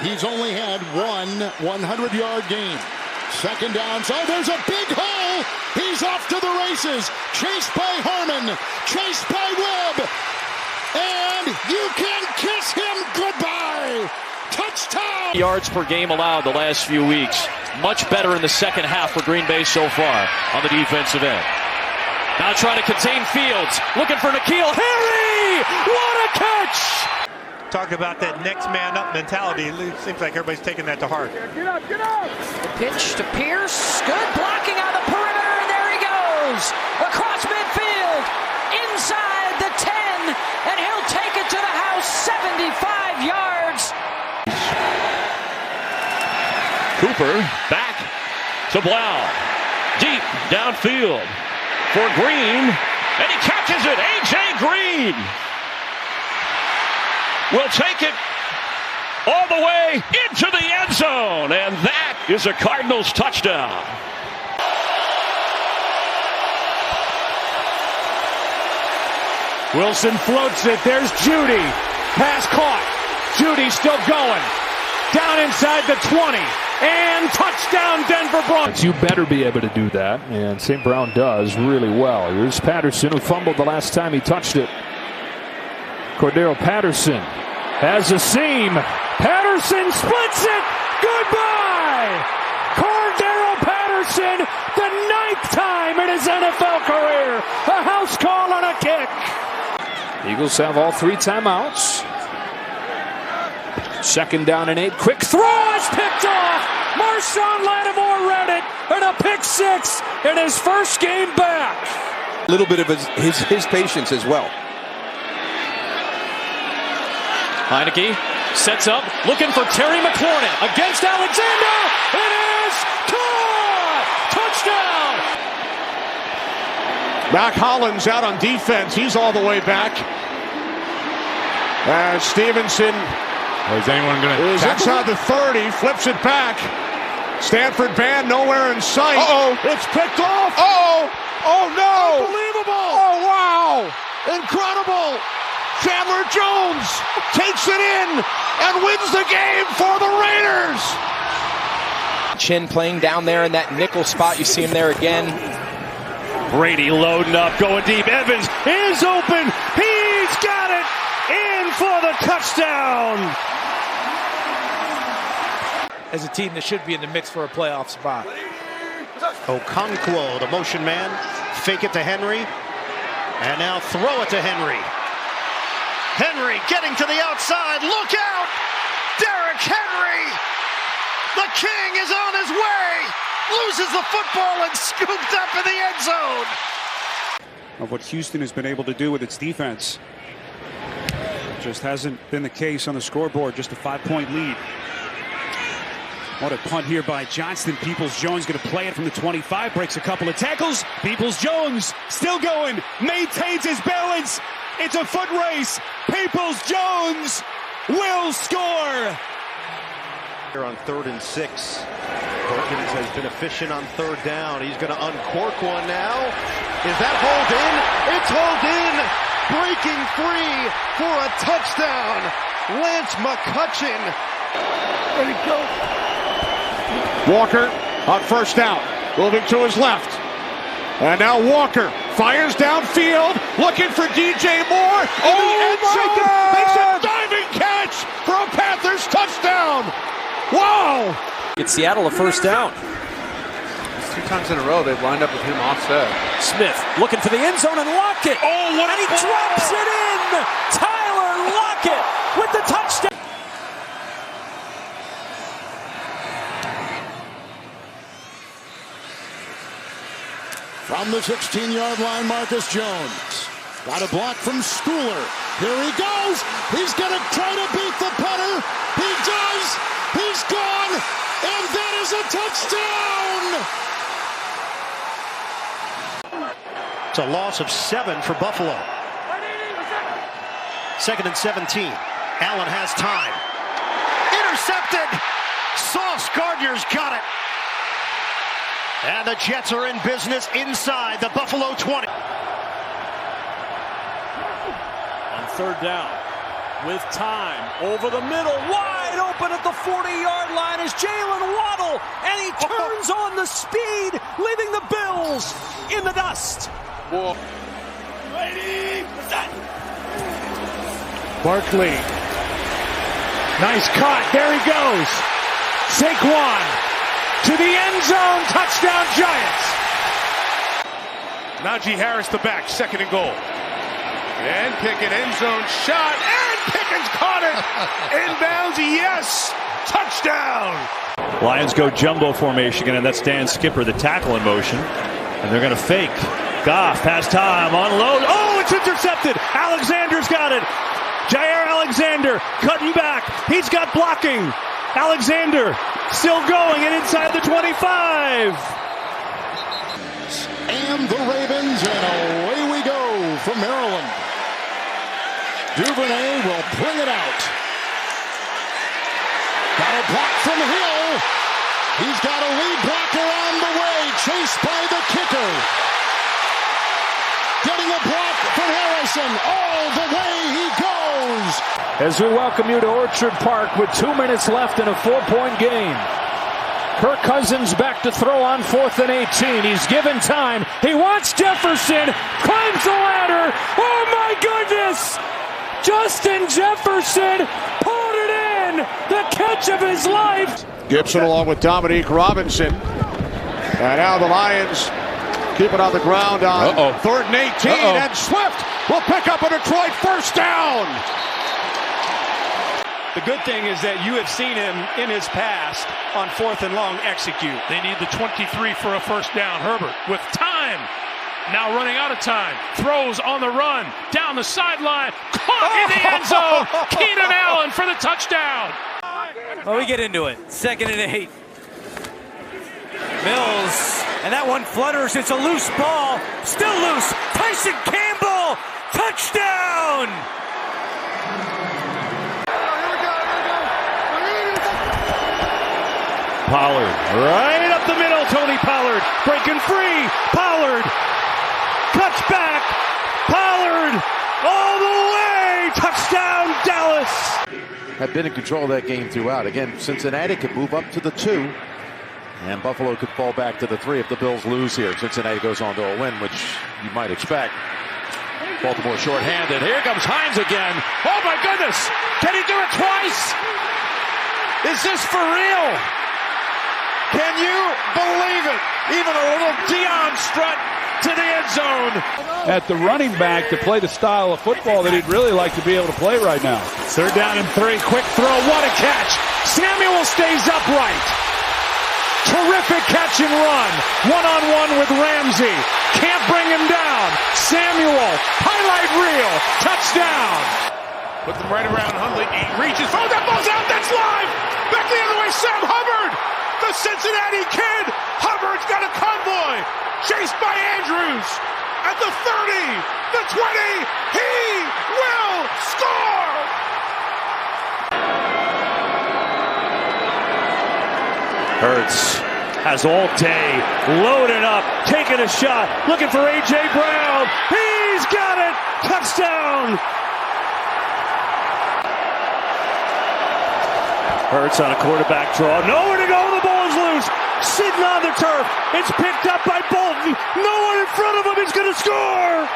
He's only had one 100-yard game. Second down. So there's a big hole. He's off to the races. Chased by Harmon. Chased by Webb. And you can kiss him goodbye. Touchdown. Yards per game allowed the last few weeks. Much better in the second half for Green Bay so far on the defensive end. Now trying to contain Fields. Looking for N'Keal Harry. What a catch. Talking about that next man up mentality. It seems like everybody's taking that to heart. Get up, get up. The pitch to Pierce. Good blocking on the perimeter, and there he goes. Across midfield. Inside the 10. And he'll take it to the house. 75 yards. Cooper back to Blau. Deep downfield for Green. And he catches it. A.J. Green will take it all the way into the end zone. And that is a Cardinals touchdown. Wilson floats it. There's Judy. Pass caught. Judy still going. Down inside the 20. And touchdown Denver Broncos. You better be able to do that. And St. Brown does really well. Here's Patterson, who fumbled the last time he touched it. Cordero Patterson has a seam. Patterson splits it. Goodbye. Cordero Patterson, the 9th time in his NFL career. A house call on a kick. Eagles have all 3 timeouts. Second down and 8. Quick throw is picked off. Marshawn Lattimore read it. And a pick 6 in his first game back. A little bit of his patience as well. Heineke sets up, looking for Terry McLaurin against Alexander. It is caught! Touchdown! Mac Hollins out on defense. He's all the way back. Stevenson. Is anyone going to? Outside the 30, flips it back. Stanford band nowhere in sight. It's picked off. Oh no! Unbelievable! Oh wow! Incredible! Chandler Jones takes it in and wins the game for the Raiders. Chin playing down there in that nickel spot. You see him there again. Brady loading up, going deep. Evans is open. He's got it in for the touchdown. As a team that should be in the mix for a playoff spot. Okonkwo, the motion man, fake it to Henry, and now throw it to Henry. Henry getting to the outside. Look out! Derrick Henry! The king is on his way! Loses the football and scooped up in the end zone! Of what Houston has been able to do with its defense. Just hasn't been the case on the scoreboard. Just a 5-point lead. What a punt here by Johnston. Peoples-Jones going to play it from the 25. Breaks a couple of tackles. Peoples-Jones still going. Maintains his balance. It's a foot race. Peoples-Jones will score. Here on 3rd and 6. Perkins has been efficient on 3rd down. He's going to uncork one now. Is that hauled in? It's hauled in. Breaking free for a touchdown. Lance McCutcheon. There he goes. Walker on 1st down. Moving to his left. And now Walker fires downfield, looking for DJ Moore. Makes a diving catch for a Panthers touchdown. Wow! It's Seattle a 1st down. It's 2 times in a row they've lined up with him offset. Smith looking for the end zone and Lockett. What and he drops it in. Tyler Lockett with the touchdown. From the 16-yard line, Marcus Jones. Got a block from Schooler. Here he goes. He's going to try to beat the punter. He does. He's gone. And that is a touchdown. It's a loss of 7 for Buffalo. 2nd and 17. Allen has time. Intercepted. Sauce Gardner's got it. And the Jets are in business inside the Buffalo 20. On 3rd down, with time, over the middle, wide open. open at the 40-yard line is Jalen Waddle, and he turns on the speed, leaving the Bills in the dust. Barkley. Nice cut. There he goes. Saquon to the end zone. Touchdown Giants. Najee Harris the back, 2nd and goal. And Pickett end zone shot, and Pickens caught it. Inbounds, yes, touchdown. Lions go jumbo formation again, and that's Dan Skipper, the tackle in motion. And they're going to fake. Goff has time, unload. Oh, it's intercepted. Alexander's got it. Jair Alexander cutting back. He's got blocking. Alexander still going and inside the 25. And the Ravens, and away we go from Maryland. Duvernay will bring it out. Got a block from Hill. He's got a lead blocker on the way, chased by the kicker. Getting a block from Harrison. All the way he goes. As we welcome you to Orchard Park with 2 minutes left in a 4-point game. Kirk Cousins back to throw on 4th and 18. He's given time. He wants Jefferson. Climbs the ladder. Oh my goodness! Justin Jefferson pulled it in. The catch of his life. Gibson along with Dominique Robinson. And now the Lions keep it on the ground on 3rd and 18. And Swift will pick up a Detroit first down. The good thing is that you have seen him in his past on 4th and long execute. They need the 23 for a first down. Herbert with time. Now running out of time. Throws on the run. Down the sideline. Caught in the end zone. Keenan Allen for the touchdown. Well, we get into it. 2nd and 8. Mills. And that one flutters. It's a loose ball. Still loose. Tyson Campbell. Touchdown. Pollard right up the middle. Tony Pollard breaking free. Pollard cuts back. Pollard all the way. Touchdown Dallas. Have been in control of that game throughout. Again, Cincinnati could move up to the 2. And Buffalo could fall back to the 3 if the Bills lose here. Cincinnati goes on to a win, which you might expect. Baltimore shorthanded. Here comes Hines again. Oh my goodness! Can he do it twice? Is this for real? Can you believe it? Even a little Dion strut to the end zone. At the running back to play the style of football that he'd really like to be able to play right now. 3rd down and 3. Quick throw. What a catch. Samuel stays upright. Terrific catch and run. One-on-one with Ramsey. Can't bring him down. Samuel. Highlight reel. Touchdown. Put them right around Hundley. He reaches. Oh, that ball's out. That's live. Back the other way. Sam Hubbard. The Cincinnati Kid. Hubbard's got a convoy. Chased by Andrews. At the 30. The 20. He will score. Hurts has all day, loaded up, taking a shot, looking for A.J. Brown. He's got it! Touchdown! Hurts on a quarterback draw. Nowhere to go. The ball is loose. Sitting on the turf. It's picked up by Bolton. No one in front of him is going to score!